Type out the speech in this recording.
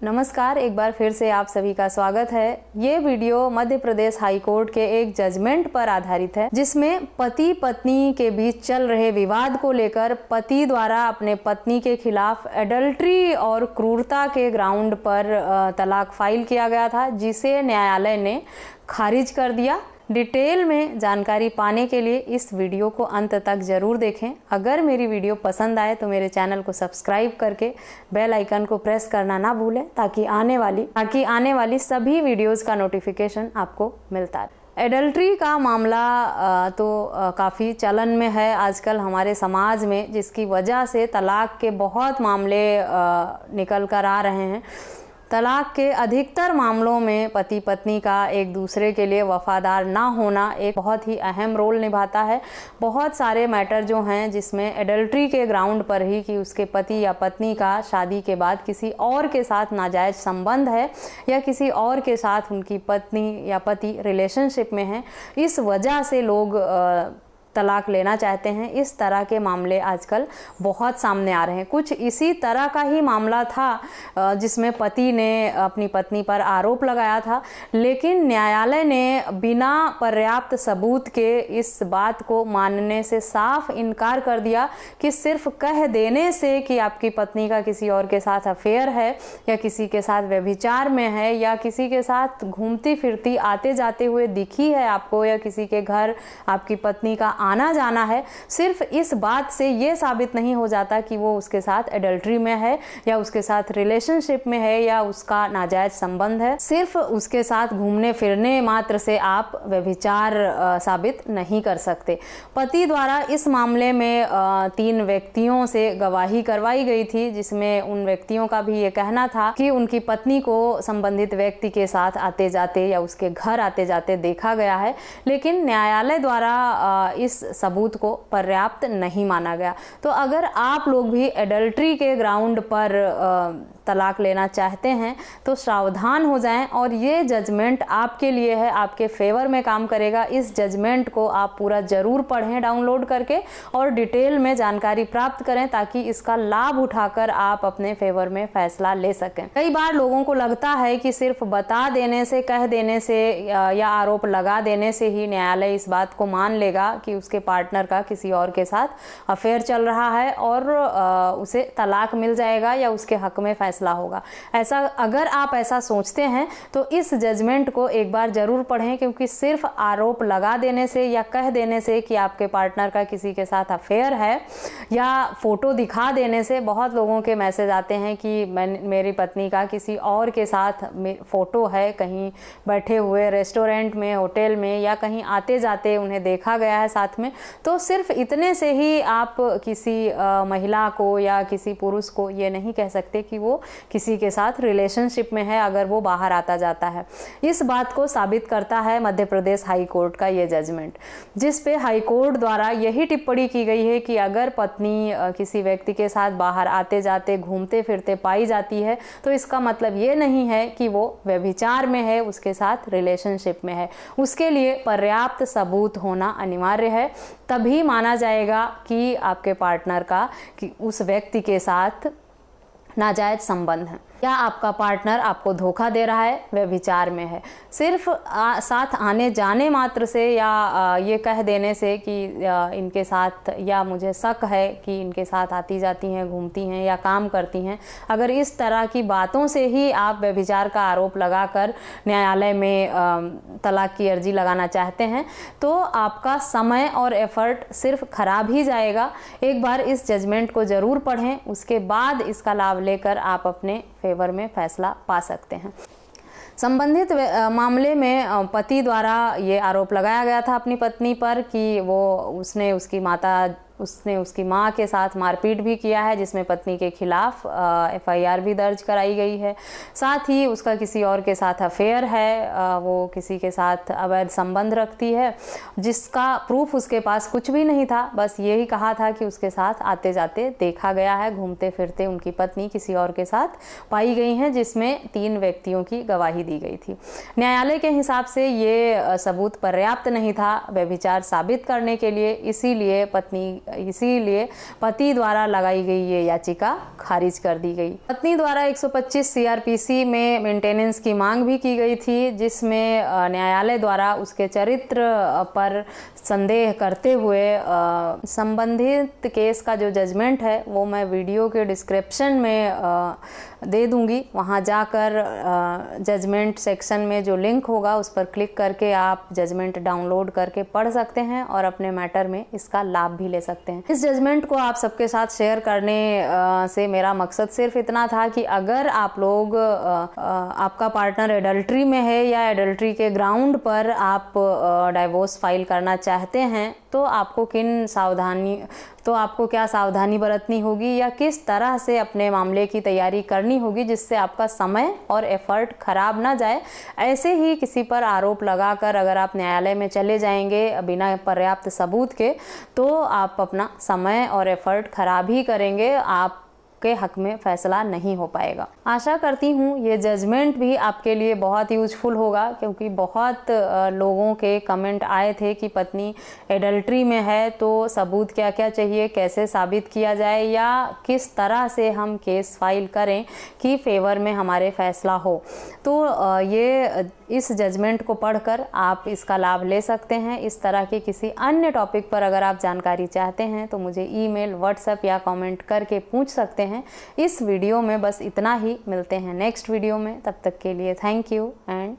नमस्कार, एक बार फिर से आप सभी का स्वागत है। ये video Madhya Pradesh high court के एक जजमेंट पर आधारित है, जिसमें पति पत्नी के बीच चल रहे विवाद को लेकर पति द्वारा अपने पत्नी के खिलाफ एडल्ट्री और क्रूरता के ग्राउंड पर तलाक फाइल किया गया था, जिसे न्यायालय ने खारिज कर दिया। डिटेल में जानकारी पाने के लिए इस वीडियो को अंत तक ज़रूर देखें। अगर मेरी वीडियो पसंद आए तो मेरे चैनल को सब्सक्राइब करके बेल आइकन को प्रेस करना ना भूलें, ताकि आने वाली सभी वीडियोस का नोटिफिकेशन आपको मिलता है। एडल्ट्री का मामला काफ़ी चलन में है आजकल हमारे समाज में, जिसकी वजह से तलाक के बहुत मामले निकल कर आ रहे हैं। तलाक के अधिकतर मामलों में पति पत्नी का एक दूसरे के लिए वफादार ना होना एक बहुत ही अहम रोल निभाता है। बहुत सारे मैटर जो हैं जिसमें एडल्ट्री के ग्राउंड पर ही कि उसके पति या पत्नी का शादी के बाद किसी और के साथ नाजायज़ संबंध है या किसी और के साथ उनकी पत्नी या पति रिलेशनशिप में है, इस वजह से लोग तलाक लेना चाहते हैं। इस तरह के मामले आजकल बहुत सामने आ रहे हैं। कुछ इसी तरह का ही मामला था जिसमें पति ने अपनी पत्नी पर आरोप लगाया था, लेकिन न्यायालय ने बिना पर्याप्त सबूत के इस बात को मानने से साफ इनकार कर दिया कि सिर्फ कह देने से कि आपकी पत्नी का किसी और के साथ अफेयर है या किसी के साथ व्यभिचार में है या किसी के साथ घूमती फिरती आते जाते हुए दिखी है आपको या किसी के घर आपकी पत्नी का आना जाना है, सिर्फ इस बात से ये साबित नहीं हो जाता कि वो उसके साथ एडल्ट्री में है या उसके साथ रिलेशनशिप में है या उसका नाजायज संबंध है। सिर्फ उसके साथ घूमने फिरने मात्र से आप व्यभिचार साबित नहीं कर सकते। पति द्वारा इस मामले में 3 व्यक्तियों से गवाही करवाई गई थी, जिसमें उन व्यक्तियों का भी ये कहना था कि उनकी पत्नी को संबंधित व्यक्ति के साथ आते जाते या उसके घर आते जाते देखा गया है, लेकिन न्यायालय द्वारा इस सबूत को पर्याप्त नहीं माना गया। तो अगर आप लोग भी एडल्ट्री के ग्राउंड पर तलाक लेना चाहते हैं तो सावधान हो जाएं, और ये जजमेंट आपके लिए है, आपके फेवर में काम करेगा। इस जजमेंट को आप पूरा ज़रूर पढ़ें डाउनलोड करके और डिटेल में जानकारी प्राप्त करें, ताकि इसका लाभ उठाकर आप अपने फेवर में फैसला ले सकें। कई बार लोगों को लगता है कि सिर्फ बता देने से, कह देने से या आरोप लगा देने से ही न्यायालय इस बात को मान लेगा कि उसके पार्टनर का किसी और के साथ अफेयर चल रहा है और उसे तलाक मिल जाएगा या उसके हक में फैसला होगा। अगर आप ऐसा सोचते हैं तो इस जजमेंट को एक बार जरूर पढ़ें, क्योंकि सिर्फ आरोप लगा देने से या कह देने से कि आपके पार्टनर का किसी के साथ अफेयर है या फोटो दिखा देने से बहुत लोगों के मैसेज आते हैं कि मेरी पत्नी का किसी और के साथ फोटो है, कहीं बैठे हुए रेस्टोरेंट में, होटल में या कहीं आते जाते उन्हें देखा गया है साथ में। तो सिर्फ इतने से ही आप किसी महिला को या किसी पुरुष को ये नहीं कह सकते कि वो किसी के साथ रिलेशनशिप में है अगर वो बाहर आता जाता है। इस बात को साबित करता है मध्य प्रदेश हाई कोर्ट का ये जजमेंट, जिस पे हाई कोर्ट द्वारा यही टिप्पणी की गई है कि अगर पत्नी किसी व्यक्ति के साथ बाहर आते जाते घूमते फिरते पाई जाती है तो इसका मतलब ये नहीं है कि वो व्यभिचार में है, उसके साथ रिलेशनशिप में है। उसके लिए पर्याप्त सबूत होना अनिवार्य है, तभी माना जाएगा कि आपके पार्टनर का कि उस व्यक्ति के साथ नाजायज संबंध है या आपका पार्टनर आपको धोखा दे रहा है, व्यभिचार में है। सिर्फ साथ आने जाने मात्र से या ये कह देने से कि इनके साथ या मुझे शक है कि इनके साथ आती जाती हैं, घूमती हैं या काम करती हैं, अगर इस तरह की बातों से ही आप व्यभिचार का आरोप लगाकर न्यायालय में तलाक की अर्जी लगाना चाहते हैं तो आपका समय और एफर्ट सिर्फ खराब ही जाएगा। एक बार इस जजमेंट को ज़रूर पढ़ें, उसके बाद इसका लाभ लेकर आप अपने फेवर में फैसला पा सकते हैं। संबंधित मामले में पति द्वारा ये आरोप लगाया गया था अपनी पत्नी पर कि उसने उसकी मां के साथ मारपीट भी किया है, जिसमें पत्नी के खिलाफ FIR भी दर्ज कराई गई है। साथ ही उसका किसी और के साथ अफेयर है, वो किसी के साथ अवैध संबंध रखती है, जिसका प्रूफ उसके पास कुछ भी नहीं था, बस यही कहा था कि उसके साथ आते जाते देखा गया है, घूमते फिरते उनकी पत्नी किसी और के साथ पाई गई हैं, जिसमें 3 व्यक्तियों की गवाही दी गई थी। न्यायालय के हिसाब से ये सबूत पर्याप्त नहीं था व्यभिचार साबित करने के लिए, इसीलिए पत्नी इसीलिए पति द्वारा लगाई गई ये याचिका खारिज कर दी गई। पत्नी द्वारा 125 सीआरपीसी में मेंटेनेंस की मांग भी की गई थी, जिसमें न्यायालय द्वारा उसके चरित्र पर संदेह करते हुए संबंधित केस का जो जजमेंट है वो मैं वीडियो के डिस्क्रिप्शन में दे दूंगी। वहाँ जाकर जजमेंट सेक्शन में जो लिंक होगा उस पर क्लिक करके आप जजमेंट डाउनलोड करके पढ़ सकते हैं और अपने मैटर में इसका लाभ भी ले सकते हैं। इस जजमेंट को आप सबके साथ शेयर करने से मेरा मकसद सिर्फ इतना था कि अगर आप लोग आपका पार्टनर एडल्ट्री में है या एडल्ट्री के ग्राउंड पर आप डाइवोर्स फाइल करना चाहते हैं तो आपको क्या सावधानी बरतनी होगी या किस तरह से अपने मामले की तैयारी करनी होगी जिससे आपका समय और एफर्ट खराब ना जाए। ऐसे ही किसी पर आरोप लगाकर अगर आप न्यायालय में चले जाएंगे बिना पर्याप्त सबूत के तो आप अपना समय और एफर्ट खराब ही करेंगे, आप के हक में फैसला नहीं हो पाएगा। आशा करती हूँ ये जजमेंट भी आपके लिए बहुत यूजफुल होगा, क्योंकि बहुत लोगों के कमेंट आए थे कि पत्नी एडल्ट्री में है तो सबूत क्या क्या चाहिए, कैसे साबित किया जाए या किस तरह से हम केस फाइल करें कि फेवर में हमारे फैसला हो। तो इस जजमेंट को पढ़कर आप इसका लाभ ले सकते हैं। इस तरह के किसी अन्य टॉपिक पर अगर आप जानकारी चाहते हैं तो मुझे ईमेल, व्हाट्सएप या कमेंट करके पूछ सकते हैं। इस वीडियो में बस इतना ही, मिलते हैं नेक्स्ट वीडियो में, तब तक के लिए थैंक यू एंड